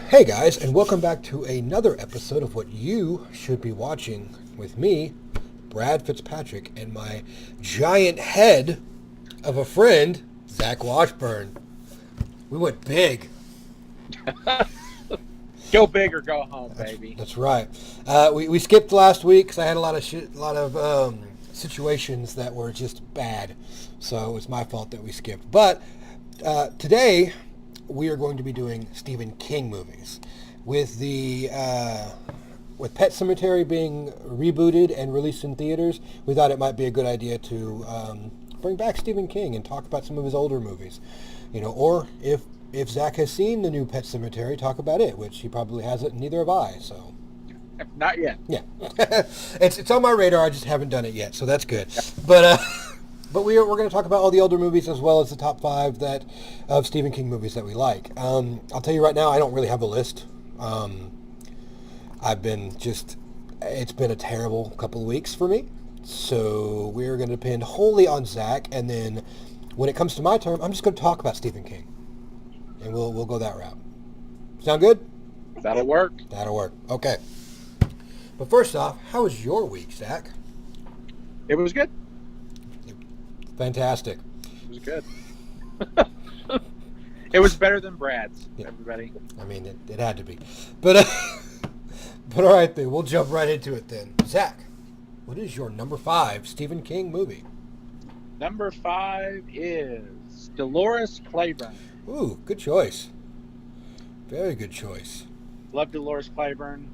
Hey guys, and welcome back to another episode of what you should be watching with me, Brad Fitzpatrick, and my giant head of a friend, Zach Washburn. We went big. Go big or go home, That's, baby. that's right. We skipped last week because I had a lot of situations that were just bad, so it was my fault that we skipped. But today we are going to be doing Stephen King movies with the with Pet Cemetery being rebooted and released in theaters. We thought it might be a good idea to bring back Stephen King and talk about some of his older movies, or if Zach has seen the new Pet Cemetery, talk about it, which he probably hasn't, and neither have I. So Not yet. yeah, it's on my radar. I just haven't done it yet, so that's good. But but we're going to talk about all the older movies as well as the top five that of Stephen King movies that we like. I'll tell you right now, I don't really have a list. I've been just it's been a terrible couple of weeks for me, so we're going to depend wholly on Zach, and then when it comes to my turn, I'm just going to talk about Stephen King, and we'll go that route. Sound good? That'll work. That'll work. Okay. But first off, how was your week, Zach? It was good. Fantastic. It was good. It was better than Brad's, Yeah. everybody. I mean, it had to be. But but all right then, we'll jump right into it then. Zach, what is your number five Stephen King movie? Number 5 is Dolores Claiborne. Ooh, good choice. Very good choice. Love Dolores Claiborne.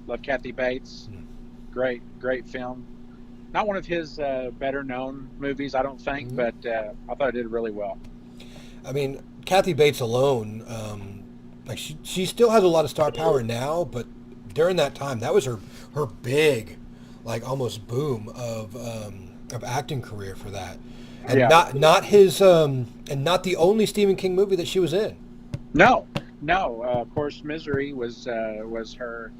Love Kathy Bates. Hmm. Great film. Not one of his better known movies, I don't think, Mhm. but I thought it did really well. I mean, Kathy Bates alone, like she still has a lot of star power now, but during that time, that was her big, like almost boom of acting career for that, and Yeah. not his and not the only Stephen King movie that she was in. No. Of course, Misery was her,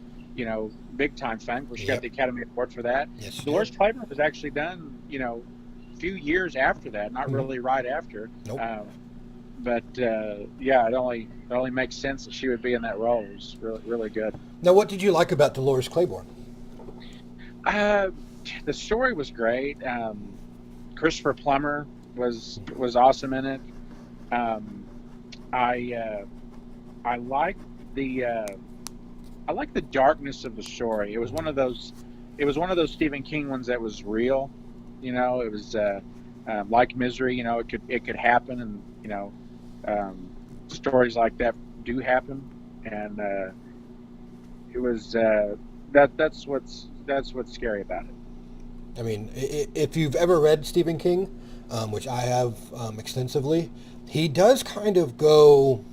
big time fan. She got Yep. the Academy Award for that. Yes, she Dolores did. Claiborne was actually done, a few years after that, not Mhm. really right after. Nope. But yeah, it only makes sense that she would be in that role. It was really really good. Now, what did you like about Dolores Claiborne? Uh, the story was great. Christopher Plummer was awesome in it. Um, I I like the I like the darkness of the story. It was one of those. It was one of those Stephen King ones that was real. It was like Misery. It could happen, and stories like that do happen, and it was that's what's scary about it. I mean, if you've ever read Stephen King, which I have extensively, he does kind of go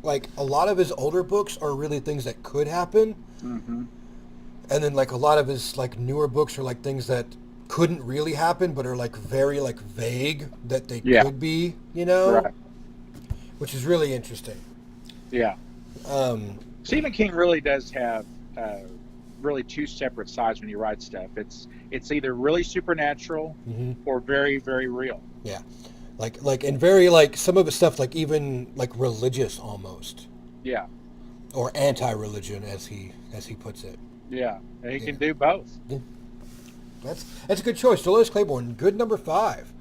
like a lot of his older books are really things that could happen, Hmm. and then like a lot of his like newer books are like things that couldn't really happen but are like very like vague that they Yeah. could be, Right. which is really interesting. Yeah. Um, Stephen King really does have really two separate sides when he writes stuff. It's either really supernatural mhm. or very very real. Yeah, like and very like some of his stuff like even like religious almost Yeah. or anti-religion as he puts it. Yeah. And he Yeah. can do both. Yeah. That's a good choice. Dolores Claiborne, good number five.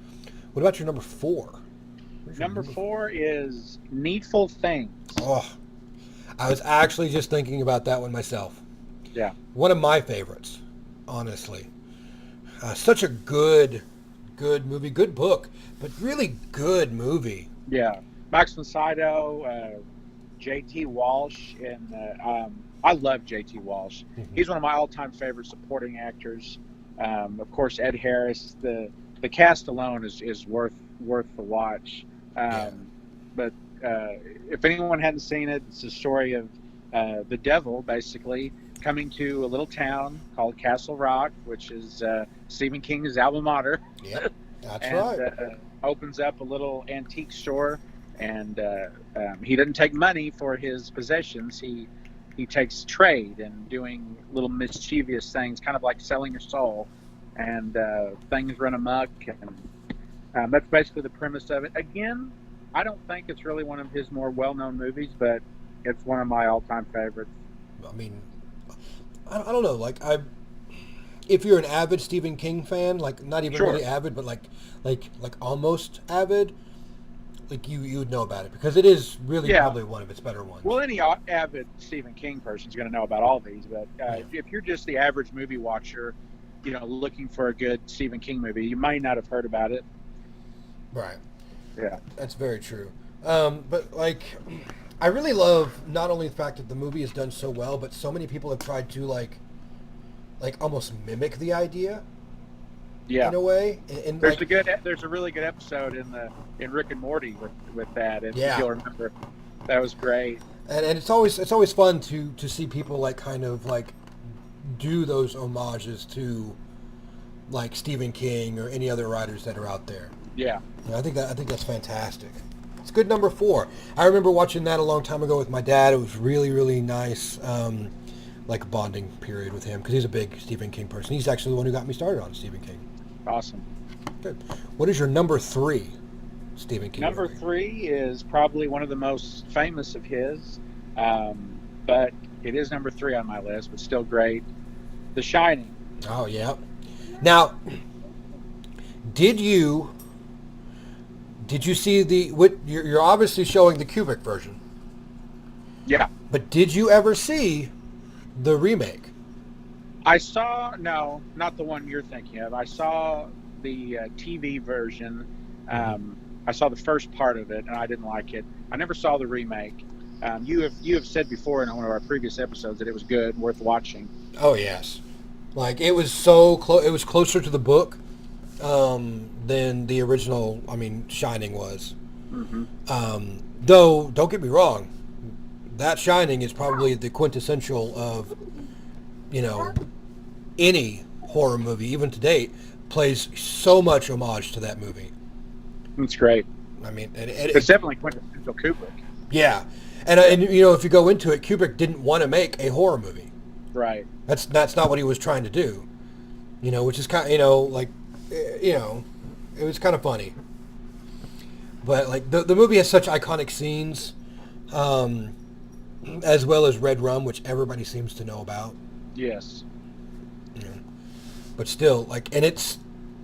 What about your number four? Where's your Number 4 is Needful Things. Oh, I was actually just thinking about that one myself. Yeah. One of my favorites, honestly. Such a good movie, good book, but really good movie. Yeah. Max von Sydow, J.T. Walsh, and I love J.T. Walsh. Mhm. He's one of my all-time favorite supporting actors. Of course, Ed Harris. The cast alone is worth the watch. Yeah. But if anyone hadn't seen it, it's the story of the devil basically coming to a little town called Castle Rock, which is Stephen King's alma mater, Yeah, that's and right. opens up a little antique store. And he doesn't take money for his possessions. He takes trade and doing little mischievous things, kind of like selling your soul, and things run amok. And that's basically the premise of it. Again, I don't think it's really one of his more well-known movies, but It's one of my all-time favorites. I mean, I don't know. Like if you're an avid Stephen King fan, like not even Sure. really avid, but like almost avid, like you would know about it because it is really Yeah. probably one of its better ones. Well, any avid Stephen King person is going to know about all these, but if you're just the average movie watcher, looking for a good Stephen King movie, you might not have heard about it. Right. Yeah. That's very true. But like, I really love not only the fact that the movie is done so well, but so many people have tried to like almost mimic the idea Yeah. in a way. And There's like, there's a really good episode in Rick and Morty with that. If Yeah. you'll remember, that was great. and it's always fun to see people like kind of like do those homages to like Stephen King or any other writers that are out there. Yeah. I think that's fantastic. It's good number 4. I remember watching that a long time ago with my dad. It was really, really nice, like a bonding period with him because he's a big Stephen King person. He's actually the one who got me started on Stephen King. Awesome. Good. What is your number 3 Stephen King Number movie? 3 is probably one of the most famous of his, but it is number 3 on my list, but still great. The Shining. Oh, yeah. Now, did you see you're obviously showing the Kubrick version, Yeah. but did you ever see the remake? I saw, no, not the one you're thinking of. I saw the TV version. I saw the first part of it, and I didn't like it. I never saw the remake. You have said before in one of our previous episodes that it was good, worth watching. Oh yes, like it was so close. It was closer to the book than the original. I mean, Shining was. Though, don't get me wrong, that Shining is probably the quintessential of any horror movie, even to date, plays so much homage to that movie. It's great. I mean, It's definitely quintessential Kubrick. yeah, and if you go into it, Kubrick didn't want to make a horror movie. Right. That's not what he was trying to do. Which is kind of it was kind of funny. But like the movie has such iconic scenes, as well as Red Rum, which everybody seems to know about. Yes. But still, like, and it's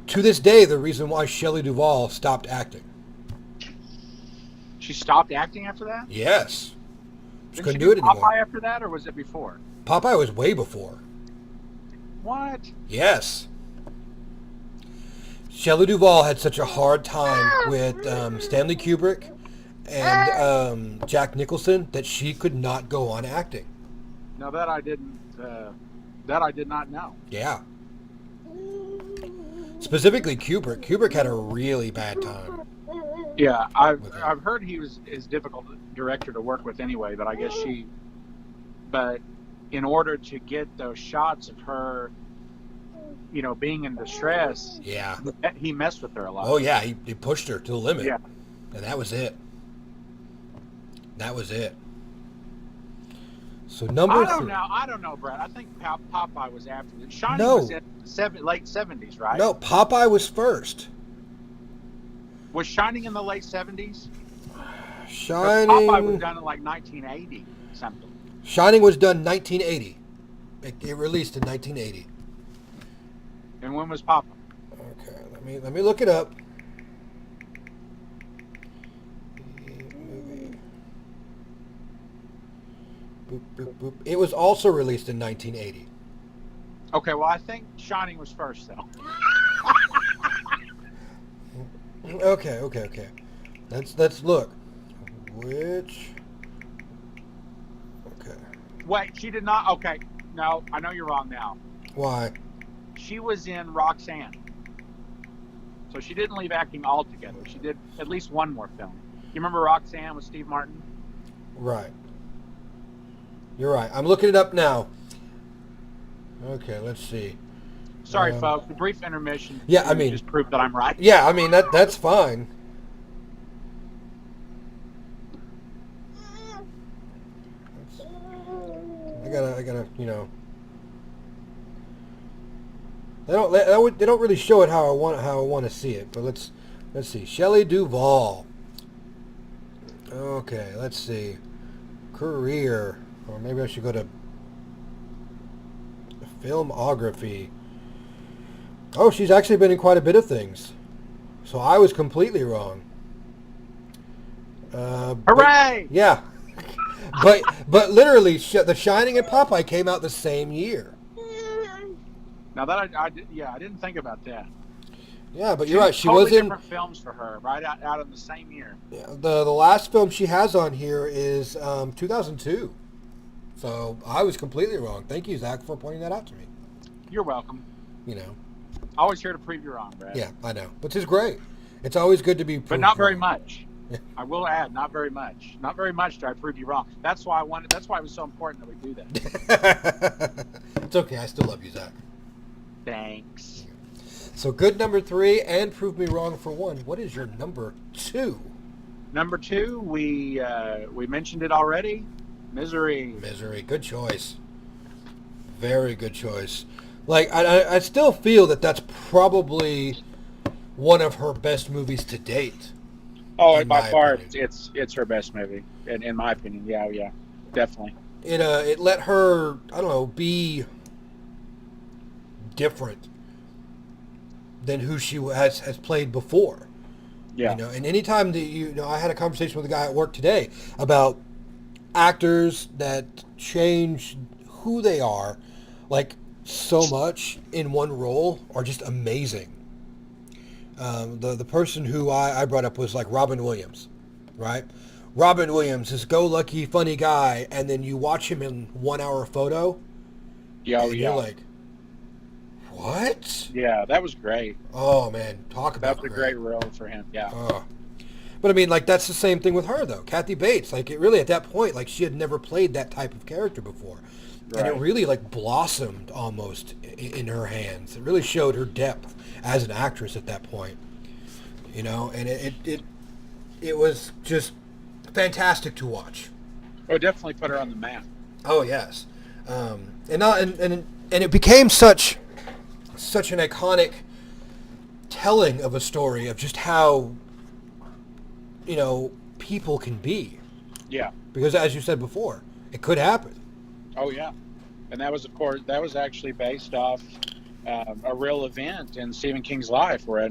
to this day the reason why Shelley Duvall stopped acting. She stopped acting after that? Yes, she Didn't couldn't she do it anymore. Popeye after that, or was it before? Popeye was way before. What? Yes. Shelley Duvall had such a hard time with Stanley Kubrick and Jack Nicholson that she could not go on acting. No, that I didn't. That I did not know. Yeah. Specifically Kubrick. Kubrick had a really bad time. Yeah, With her. I've heard he is difficult director to work with anyway, but I guess but in order to get those shots of her, being in distress, Yeah. he messed with her a lot. Oh yeah, he pushed her to the limit. Yeah. And that was it. That was it. So number I don't 3. know. I don't know, Brad. I think Popeye was after it. Shining No. was in the late 70s, right? No, Popeye was first. Was Shining in the late 70s? Shining. Popeye was done in like 1980 something. Shining was done 1980. It released in 1980. And when was Popeye? Okay, let me look it up. Movie. Boop, boop, boop. It was also released in 1980. Okay, well I think Shining was first though. Okay. Let's look. Which? Okay. Wait, she did not. Okay, no, I know you're wrong now. Why? She was in Roxanne, so she didn't leave acting altogether. She did at least one more film. You remember Roxanne with Steve Martin? Right. You're right. I'm looking it up now. Okay, let's see. Sorry, folks. The brief intermission. Yeah, I mean- just proved that I'm right. Yeah, I mean that's fine. I gotta, They don't really show it how I want to see it, but let's see. Shelley Duvall. Okay, let's see. career, or maybe I should go to filmography. Oh, she's actually been in quite a bit of things. So I was completely wrong. Hooray! Yeah. but literally, The Shining and Popeye came out the same year. Now that I didn't think about that. Yeah, but you're right. She totally was in different films for her, right out in the same year. yeah, the last film she has on here is 2002. So I was completely wrong. Thank you, Zach, for pointing that out to me. You're welcome. You know. Always here to prove you wrong, Brad. Yeah, I know. But it's great. It's always good to be proved But not very wrong. much. I will add, not very much. Not very much do I prove you wrong. That's why That's why it was so important that we do that. It's okay. I still love you, Zach. Thanks. So good number 3 and prove me wrong for 1. What is your number 2? Number 2, we mentioned it already. Misery. Misery. Good choice. Very good choice. Like I still feel that that's probably one of her best movies to date. Oh, in by my far, opinion. it's her best movie, in my opinion. Yeah, definitely. It let her, I don't know, be different than who she has played before. Yeah. You know, and anytime that I had a conversation with a guy at work today about actors that change who they are, like so much in one role, are just amazing. The person who I brought up was like Robin Williams, right? Robin Williams, this go-lucky, funny guy, and then you watch him in 1 hour photo, and you're like, what? Yeah, that was great. Oh man, talk about That's a great role for him. Yeah. But I mean, like that's the same thing with her though. Kathy Bates, like it really at that point, like she had never played that type of character before, and it really like blossomed almost in her hands. It really showed her depth as an actress at that point, you know. And it was just fantastic to watch. Oh, it definitely put her on the map. Oh yes, and it became such an iconic telling of a story of just how, you know, people can be. Yeah. Because as you said before, it could happen. Oh yeah, and that was, of course, actually based off a real event in Stephen King's life, where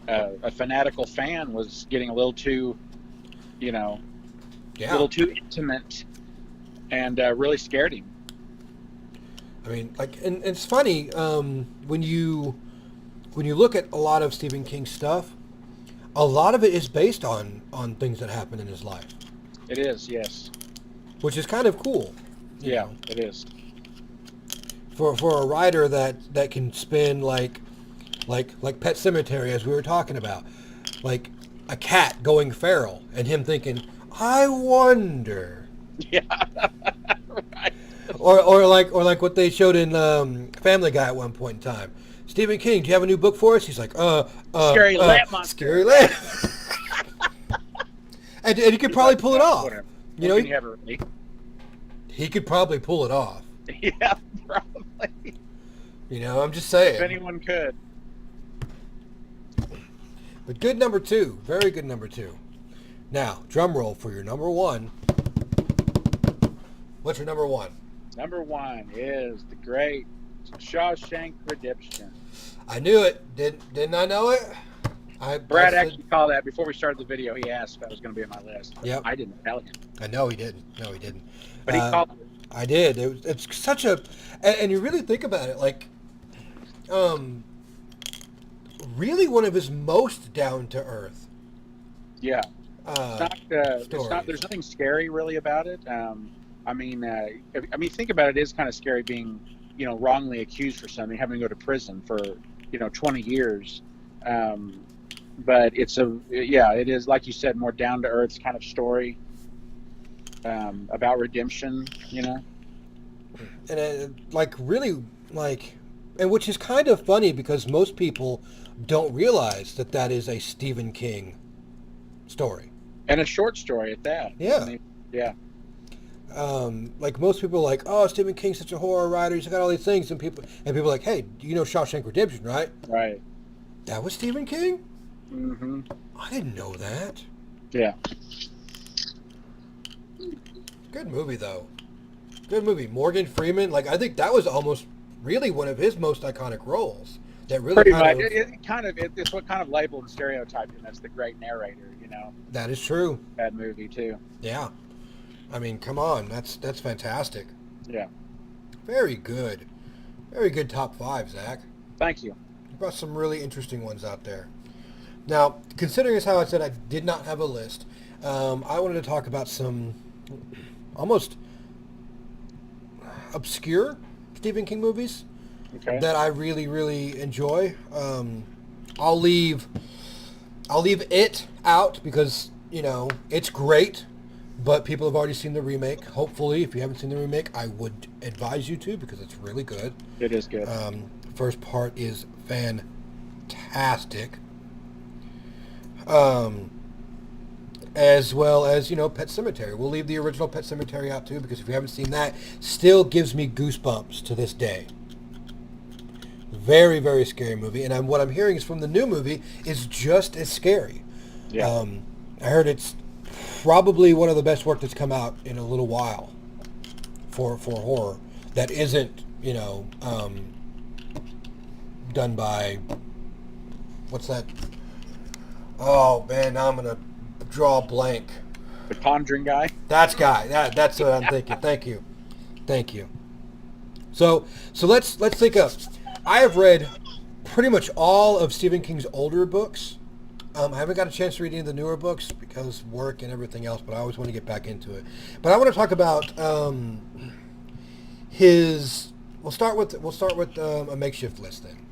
a fanatical fan was getting a little too, a little too intimate, and really scared him. I mean, like, and it's funny when you look at a lot of Stephen King stuff, a lot of it is based on things that happened in his life. It is, yes. Which is kind of cool. Yeah, it is. For a writer that can spin like Pet Sematary, as we were talking about, like a cat going feral and him thinking, I wonder. Yeah. Right. Or like what they showed in Family Guy at one point in time. Stephen King, do you have a new book for us? He's like, Scary Lamp Monster. Scary Lamp. and he could probably pull it off. You know, he could probably pull it off. Yeah, probably. You know, I'm just saying. If anyone could. But good number 2. Very good number 2. Now, drum roll for your number 1. What's your number 1? Number 1 is the great Shawshank Redemption. I knew it. Didn't I know it? Brad actually called that before we started the video. He asked if that was going to be on my list. Yep. I didn't tell him. I know he didn't. No, he didn't. But he called it. I did. It's such a... And you really think about it, like... really one of his most down-to-earth... Yeah. It's not. There's nothing scary really about it. I mean, think about it. It is kind of scary being, wrongly accused for something, having to go to prison for, 20 years. But it is, like you said, more down to earth kind of story about redemption. And and which is kind of funny because most people don't realize that is a Stephen King story. And a short story at that. Yeah. I mean, yeah. Like most people are like, oh, Stephen King's such a horror writer. He's got all these things, and people are like, hey, you know Shawshank Redemption, right? Right. That was Stephen King? Mm-hmm. I didn't know that. Yeah. Good movie, though. Good movie. Morgan Freeman, like, I think that was almost really one of his most iconic roles. That really Pretty much. kind of... It's what kind of labeled and stereotyped him as the great narrator. You know, That is true. that movie too. Yeah. I mean, come on. That's fantastic. Yeah. Very good. Very good top five, Zach. Thank you. You brought some really interesting ones out there. Now, considering as how I said I did not have a list, I wanted to talk about some almost obscure Stephen King movies Okay. that I really, really enjoy. I'll leave It out because, you know, it's great, but people have already seen the remake. Hopefully, if you haven't seen the remake, I would advise you to because it's really good. It is good. First part is fantastic. As well as, you know, Pet Sematary. We'll leave the original Pet Sematary out too because if you haven't seen that, still gives me goosebumps to this day. Very, very scary movie. And what I'm hearing is from the new movie is just as scary. Yeah. I heard it's probably one of the best work that's come out in a little while for horror that isn't, you know, done by, what's that? Oh, man, now I'm going to draw a blank. The Conjuring guy. That's what I'm thinking. Thank you. So let's think of. I have read pretty much all of Stephen King's older books. I haven't got a chance to read any of the newer books because work and everything else, but I always want to get back into it. But I want to talk about his. We'll start with a makeshift list then.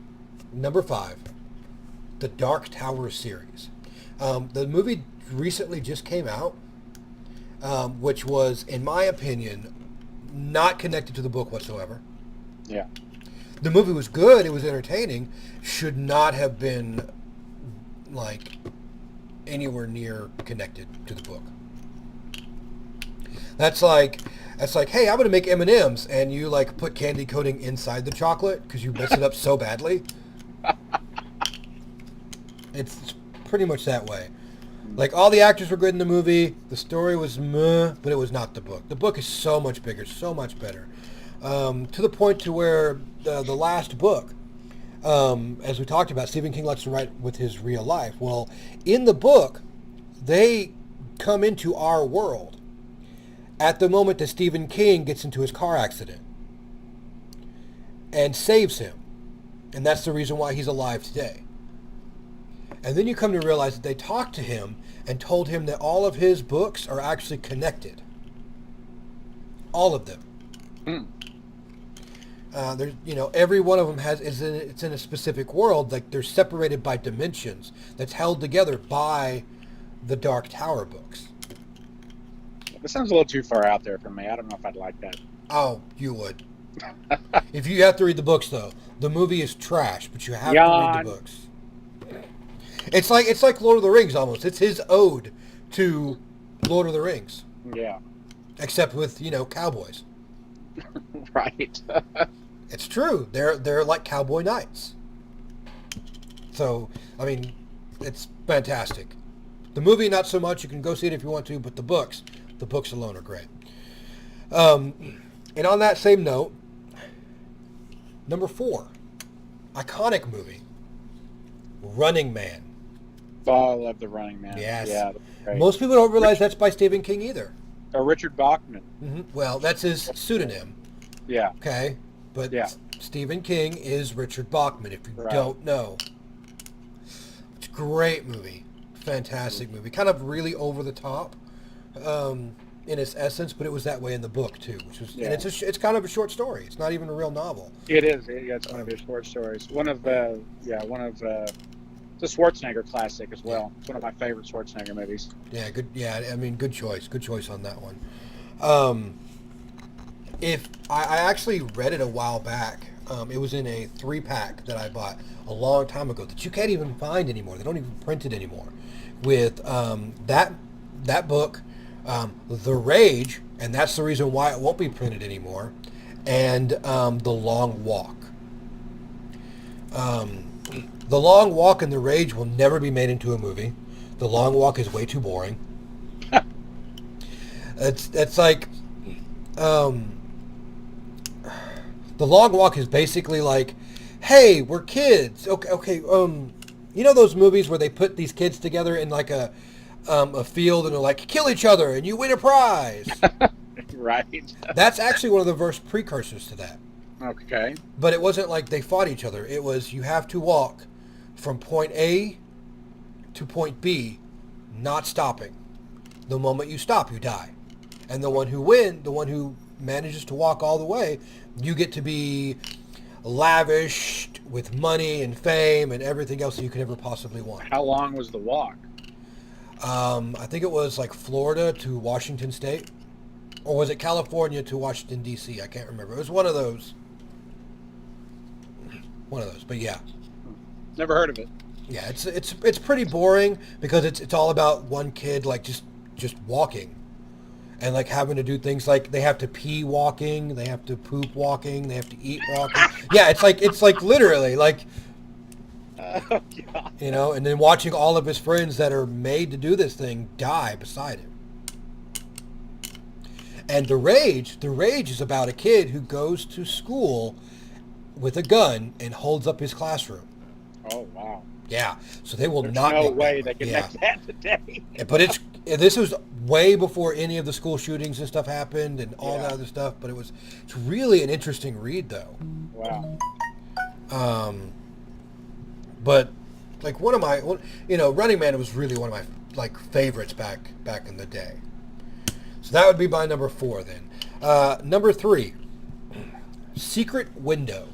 Number 5, the Dark Tower series. The movie recently just came out, which was, in my opinion, not connected to the book whatsoever. Yeah. The movie was good. It was entertaining. Should not have been, like, anywhere near connected to the book. That's like, hey, I'm going to make M&Ms, and you, like, put candy coating inside the chocolate because you mess it up so badly. It's pretty much that way. Like, all the actors were good in the movie. The story was meh, but it was not the book. The book is so much bigger, so much better. To the point to where the last book, as we talked about, Stephen King likes to write with his real life. Well, in the book, they come into our world at the moment that Stephen King gets into his car accident and saves him. And that's the reason why he's alive today. And then you come to realize that they talked to him and told him that all of his books are actually connected. All of them. There's, you know, every one of them it's in a specific world. Like, they're separated by dimensions that's held together by the Dark Tower books. This sounds a little too far out there for me. I don't know if I'd like that. Oh, you would. If you have to read the books, though, the movie is trash, but you have to read the books. It's like Lord of the Rings almost. It's his ode to Lord of the Rings. Yeah. Except with, you know, cowboys. Right. It's true. They're like cowboy knights. So, I mean, it's fantastic. The movie, not so much. You can go see it if you want to, but the books alone are great. And on that same note, number 4, iconic movie, Running Man. Oh, I love The Running Man. Yes. Yeah. Great. Most people don't realize that's by Stephen King either. Richard Bachman. Mm-hmm. Well, that's his pseudonym. Yeah. Okay? But Yeah. Stephen King is Richard Bachman, if you Right. don't know. It's a great movie. Fantastic movie. Kind of really over the top in its essence, but it was that way in the book too, which was, and it's kind of a short story. It's not even a real novel. It is. Yeah, it's one of his short stories. One of the Schwarzenegger classic as well. It's one of my favorite Schwarzenegger movies. Yeah, good. Yeah, I mean, good choice. Good choice on that one. If I actually read it a while back, it was in a 3-pack that I bought a long time ago that you can't even find anymore. They don't even print it anymore. With that book, The Rage, and that's the reason why it won't be printed anymore, and The Long Walk. The Long Walk and The Rage will never be made into a movie. The Long Walk is way too boring. It's like um, The Long Walk is basically like, hey, we're kids. Okay. You know those movies where they put these kids together in like a field and they're like, kill each other and you win a prize. Right. That's actually one of the first precursors to that. Okay. But it wasn't like they fought each other. It was you have to walk from point A to point B, not stopping. The moment you stop, you die. And the one who manages to walk all the way, you get to be lavished with money and fame and everything else that you could ever possibly want. How long was the walk? I think it was like Florida to Washington State. Or was it California to Washington, D.C.? I can't remember. It was one of those. But yeah. Never heard of it. Yeah, it's pretty boring because it's all about one kid like just walking. And like having to do things like they have to pee walking, they have to poop walking, they have to eat walking. Yeah, it's like literally like Oh, God. you know, and then watching all of his friends that are made to do this thing die beside him. And The Rage is about a kid who goes to school with a gun and holds up his classroom. Oh, wow. Yeah, so they will There's not. no make way that they one. can make that today. But this was way before any of the school shootings and stuff happened and all Yeah. that other stuff. But it's really an interesting read though. Wow. But like Running Man was really one of my like favorites back in the day. So that would be my number 4 then. Number 3, Secret Window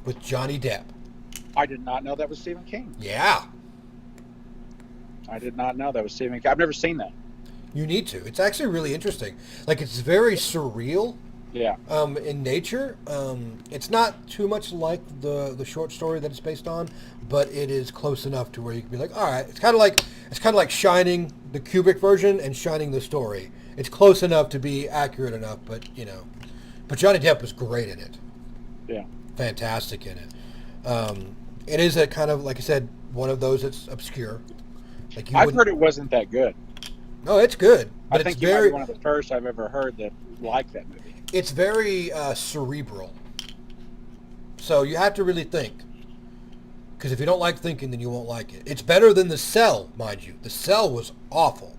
with Johnny Depp. I did not know that was Stephen King. Yeah, I did not know that was Stephen King. I've never seen that. you need to. It's actually really interesting. Like it's very surreal. Yeah. In nature. It's not too much like the short story that it's based on, but it is close enough to where you can be like, all right, it's kind of like Shining, the Kubrick version, and Shining the story. It's close enough to be accurate enough, but Johnny Depp was great in it. Yeah. Fantastic in it. It is a kind of, like I said, one of those that's obscure. Like I've heard it wasn't that good. No, it's good, but I think it's you might very be one of the first I've ever heard that liked that movie. it's very cerebral. So you have to really think. Because if you don't like thinking, then you won't like it. It's better than The Cell, mind you. The Cell was awful.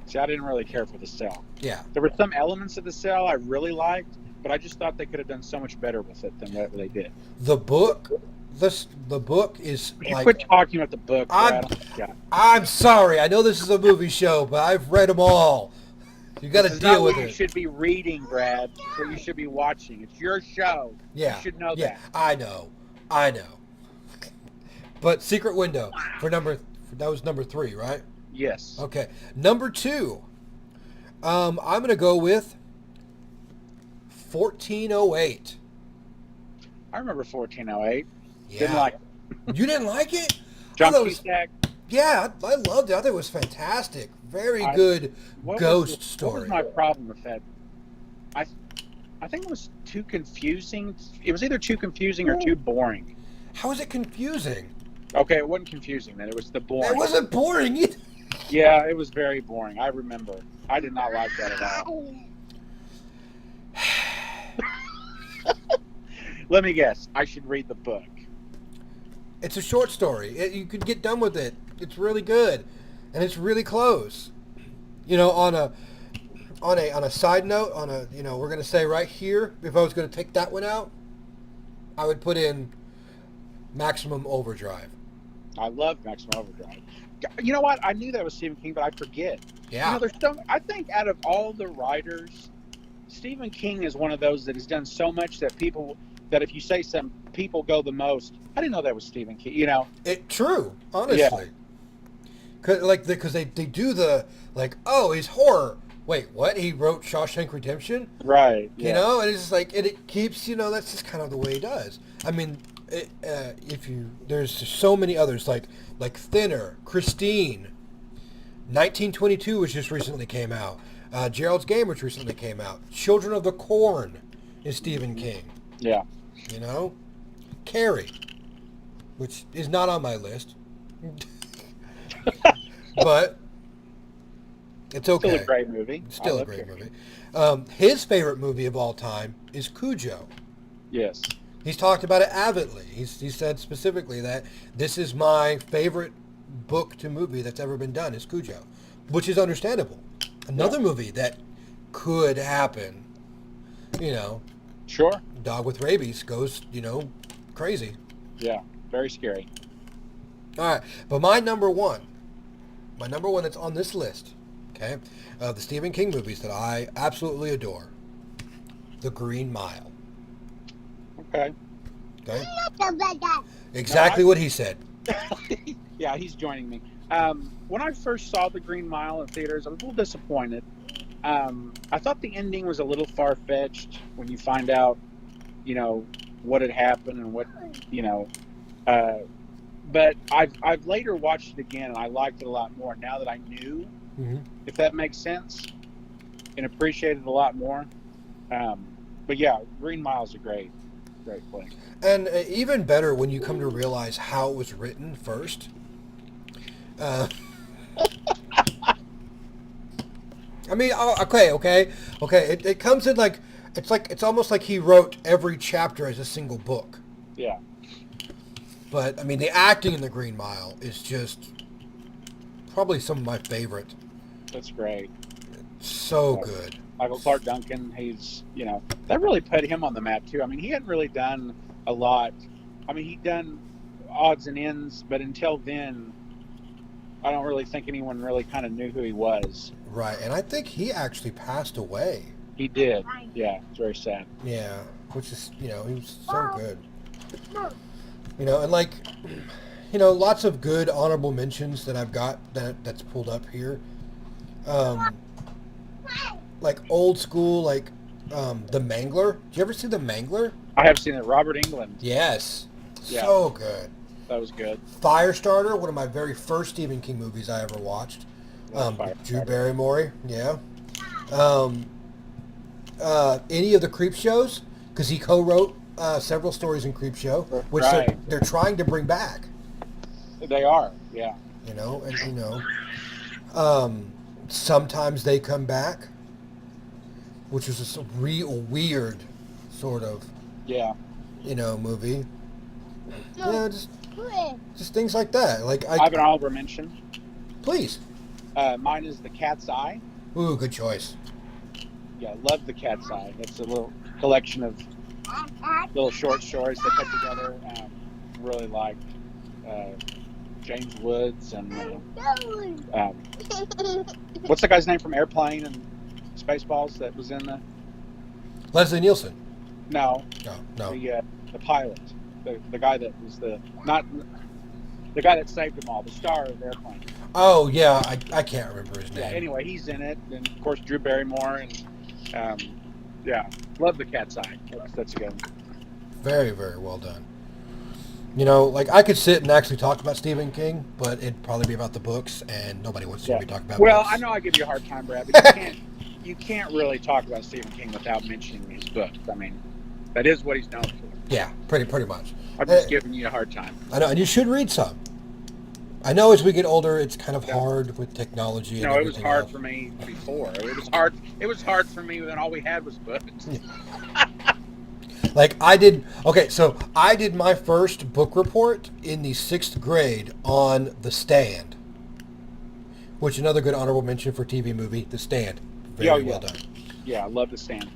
See, I didn't really care for The Cell. Yeah. There were some elements of The Cell I really liked, but I just thought they could have done so much better with it than what they did. The book, the book is Would you like... quit talking about the book, Brad? I'm sorry. I know this is a movie show, but I've read them all. You got to This is deal not with what it. You should be reading, Brad. It's what you should be watching. It's your show. Yeah. You should know Yeah, that. I know. But Secret Window that was number 3, right? Yes. Okay. Number 2. I'm going to go with 1408. I remember 1408. Yeah. Didn't like You didn't like it? John I thought it was- Cusack. Yeah, I loved it. I thought it was fantastic. Very good What ghost story. What was my problem with that? I think it was too confusing. It was either too confusing or too boring. How is it confusing? Okay, it wasn't confusing then. It was the boring. It wasn't boring either. Yeah, it was very boring. I remember. I did not like that at all. Let me guess. I should read the book. It's a short story. You could get done with it. It's really good, and it's really close. On a side note, we're gonna say right here, if I was gonna take that one out, I would put in Maximum Overdrive. I love Maximum Overdrive. You know what? I knew that was Stephen King, but I forget. Yeah. I think out of all the writers, Stephen King is one of those that has done so much that if you say something, people go the most. I didn't know that was Stephen King. True, honestly. Yeah. Because they do the oh, he's horror. Wait, what? He wrote Shawshank Redemption? Right. Yeah. And it's just and it keeps, that's just kind of the way he does. I mean, there's so many others like Thinner, Christine, 1922, which just recently came out. Gerald's Game, which recently came out. Children of the Corn is Stephen King. Yeah. Carrie, which is not on my list. But It's okay. Still a great movie. Still a great movie. His favorite movie of all time is Cujo. Yes. He's talked about it avidly. He said specifically that this is my favorite book to movie that's ever been done is Cujo, which is understandable. Another movie that could happen, Sure. dog with rabies goes, crazy. Yeah. Very scary. All right, but my number one that's on this list, okay, of the Stephen King movies that I absolutely adore, The Green Mile. Okay. Okay. Exactly what he said. Yeah, he's joining me. When I first saw The Green Mile in theaters, I was a little disappointed. I thought the ending was a little far-fetched when you find out, what had happened and what, but I've later watched it again and I liked it a lot more now that I knew, if that makes sense, and appreciated it a lot more. But yeah, Green Mile is a great play. And even better when you come to realize how it was written first. I mean, okay. It comes in it's almost like he wrote every chapter as a single book. Yeah. But I mean, the acting in The Green Mile is just probably some of my favorite. That's great. So good. Michael Clark Duncan, he's, that really put him on the map too. I mean, he hadn't really done a lot. I mean, he'd done odds and ends, but until then, I don't really think anyone really kind of knew who he was. Right, and I think he actually passed away. He did. Yeah, it's very sad. Yeah, which is, he was so good. And lots of good honorable mentions that I've got that's pulled up here. Like old school, The Mangler. Did you ever see The Mangler? I have seen it. Robert Englund. Yes. Yeah. So good. That was good. Firestarter, one of my very first Stephen King movies I ever watched. Drew Barrymore, yeah. Any of the Creep shows, because he co-wrote several stories in Creep Show, which they're trying to bring back. They are, yeah. Sometimes They Come Back, which was a real weird sort of, movie. Yeah, just things like that. I have an honorable mention. Please. Mine is The Cat's Eye. Ooh, good choice. Yeah, love The Cat's Eye. It's a little collection of little short stories they put together. Really liked James Woods and what's the guy's name from Airplane and Spaceballs that was in the Leslie Nielsen. No. The pilot, the guy that was the guy that saved them all, the star of Airplane. Oh yeah, I can't remember his name. Yeah, anyway, he's in it, and of course Drew Barrymore, and love The Cat's Eye. That's good. Very, very well done. I could sit and actually talk about Stephen King, but it'd probably be about the books, and nobody wants to hear me talk about books. I know I give you a hard time, Brad, but you can't really talk about Stephen King without mentioning his books. I mean, that is what he's known for. Yeah, pretty much. I'm just giving you a hard time. I know, and you should read some. I know as we get older, it's kind of hard with technology. No, it was hard for me before. It was hard for me when all we had was books. I did my first book report in the 6th grade on The Stand, which another good honorable mention for TV movie, The Stand. Very well done. Yeah, I love The Stand.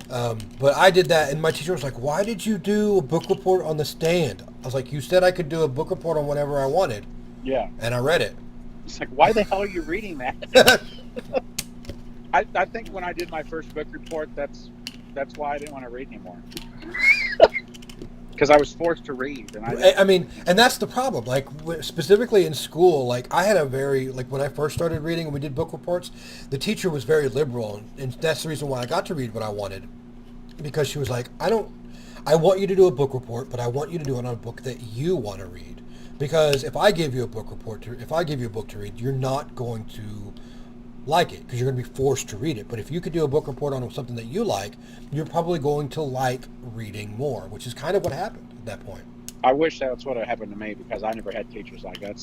But I did that, and my teacher was like, "Why did you do a book report on The Stand?" I was like, "You said I could do a book report on whatever I wanted." Yeah. And I read it. It's like, why the hell are you reading that? I think when I did my first book report, that's why I didn't want to read anymore. Because I was forced to read, and and that's the problem. Specifically in school, I had a very when I first started reading and we did book reports, the teacher was very liberal, and that's the reason why I got to read what I wanted, because she was like, I want you to do a book report, but I want you to do it on a book that you want to read, because if I give you a book to read, you're not going to like it because you're going to be forced to read it. But if you could do a book report on something that you like, you're probably going to like reading more, which is kind of what happened at that point. I wish that's what happened to me, because I never had teachers like that.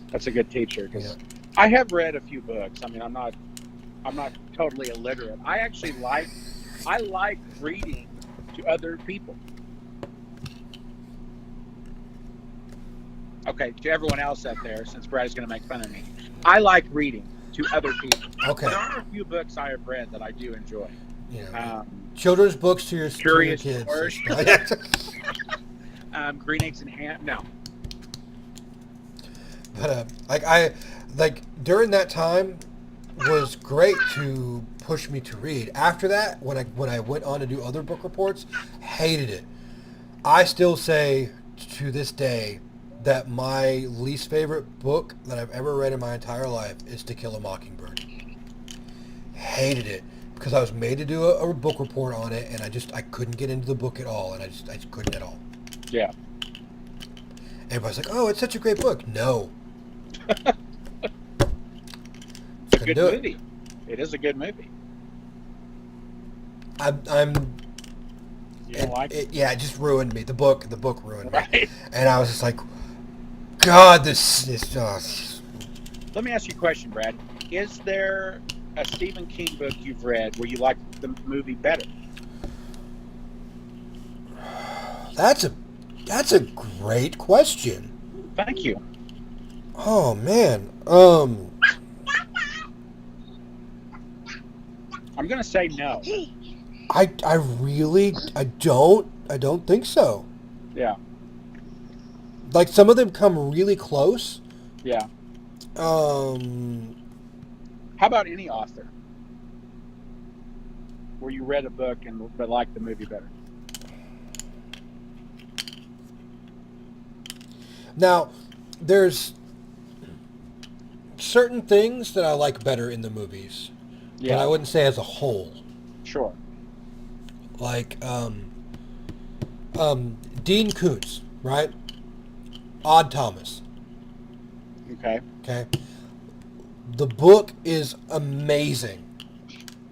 That's a good teacher, because I have read a few books. I mean, I'm not I'm not totally illiterate. I like reading to other people. Okay, to everyone else out there, since Brad's going to make fun of me, I like reading to other people. Okay. There are a few books I have read that I do enjoy. You know, children's books to your Curious kids. George. Green Eggs and Ham. No. But during that time was great to push me to read. After that, when I went on to do other book reports, hated it. I still say to this day that my least favorite book that I've ever read in my entire life is To Kill a Mockingbird. Hated it because I was made to do a book report on it, and I couldn't get into the book at all, and I just couldn't at all. Yeah. Everybody's like, "Oh, it's such a great book." No. It's a good movie. It is a good movie. You don't like it? Yeah, it just ruined me. The book ruined me. And I was just like, God, this is... Let me ask you a question, Brad. Is there a Stephen King book you've read where you like the movie better? That's a great question. Thank you. Oh, man. I'm going to say no. I don't think so. Yeah. Like, some of them come really close. Yeah. How about any author where you read a book but liked the movie better? Now, there's certain things that I like better in the movies. Yeah. But I wouldn't say as a whole. Sure. Like, Dean Koontz, right? Odd Thomas. Okay. The book is amazing.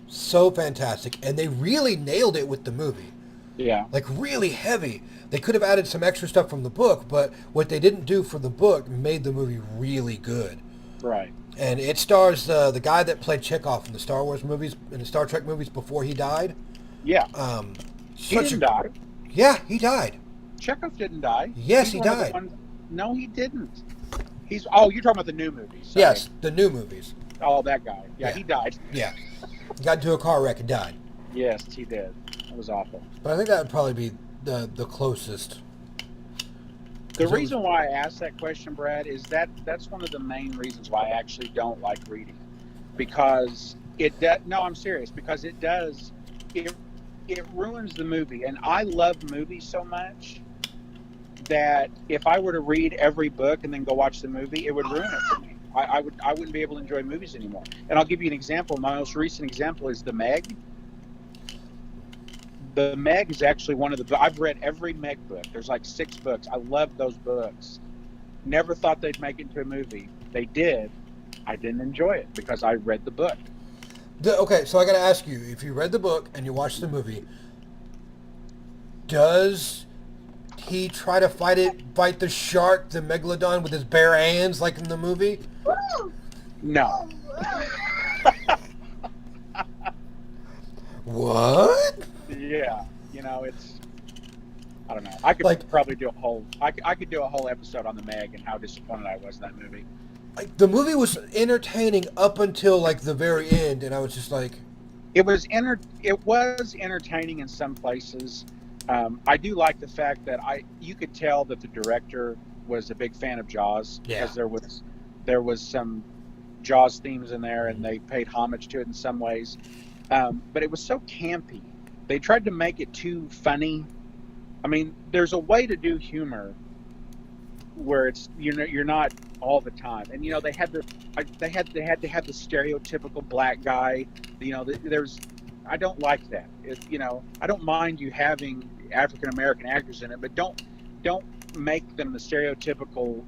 So fantastic. And they really nailed it with the movie. Yeah. Like, really heavy. They could have added some extra stuff from the book, but what they didn't do for the book made the movie really good. Right. And it stars the guy that played Chekhov in the Star Wars movies, in the Star Trek movies before he died. Yeah. He didn't die. Yeah, he died. Chekhov didn't die. Yes, he died. No, he didn't. You're talking about the new movies. Sorry. Yes, the new movies. Oh, that guy. Yeah, he died. Yeah. He got into a car wreck and died. Yes, he did. That was awful. But I think that would probably be the closest. The reason why I asked that question, Brad, is that's one of the main reasons why I actually don't like reading. Because I'm serious. Because it ruins the movie. And I love movies so much that if I were to read every book and then go watch the movie, it would ruin it for me. I wouldn't be able to enjoy movies anymore. And I'll give you an example. My most recent example is The Meg. The Meg is actually one of I've read every Meg book. There's like 6 books. I love those books. Never thought they'd make it into a movie. They did. I didn't enjoy it because I read the book. Okay, so I got to ask you, if you read the book and you watched the movie, does he try to fight the shark, the megalodon, with his bare hands like in the movie? No. What? Yeah, I don't know. I could probably do I could do a whole episode on the Meg and how disappointed I was in that movie. Like, the movie was entertaining up until like the very end, and I was just like, it was entertaining in some places. I do like the fact that you could tell that the director was a big fan of Jaws, because there was some Jaws themes in there, and they paid homage to it in some ways. But it was so campy. They tried to make it too funny. I mean, there's a way to do humor where it's you're not all the time. And they had to have the stereotypical black guy. I don't like that. I don't mind you having African American actors in it, but don't make them the stereotypical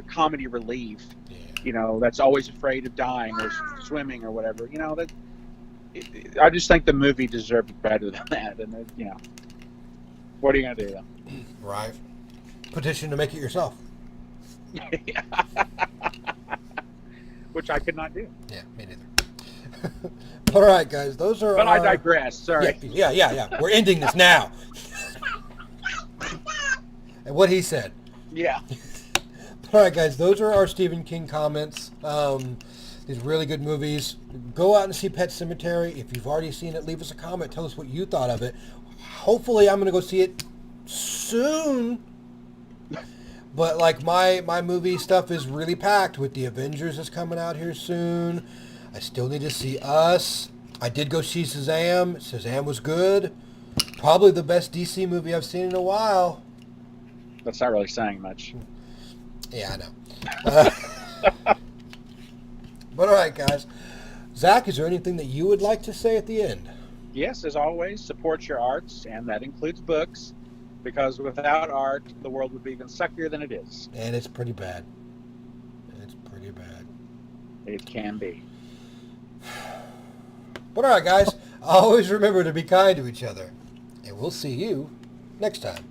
comedy relief. Yeah. That's always afraid of dying or swimming or whatever. I just think the movie deserved better than that. And what are you gonna do then? Right. Petition to make it yourself. Which I could not do. Yeah, me neither. All right, guys, those are But our... I digress. Sorry. Yeah. We're ending this now. And what he said. Yeah. All right, guys, those are our Stephen King comments. These really good movies. Go out and see Pet Sematary. If you've already seen it, leave us a comment. Tell us what you thought of it. Hopefully, I'm going to go see it soon. But like my movie stuff is really packed with the Avengers is coming out here soon. I still need to see Us. I did go see Shazam. Shazam was good. Probably the best DC movie I've seen in a while. That's not really saying much. Yeah, I know. But all right, guys. Zach, is there anything that you would like to say at the end? Yes, as always, support your arts, and that includes books, because without art, the world would be even suckier than it is. And it's pretty bad. It's pretty bad. It can be. But all right, guys. Always remember to be kind to each other. And we'll see you next time.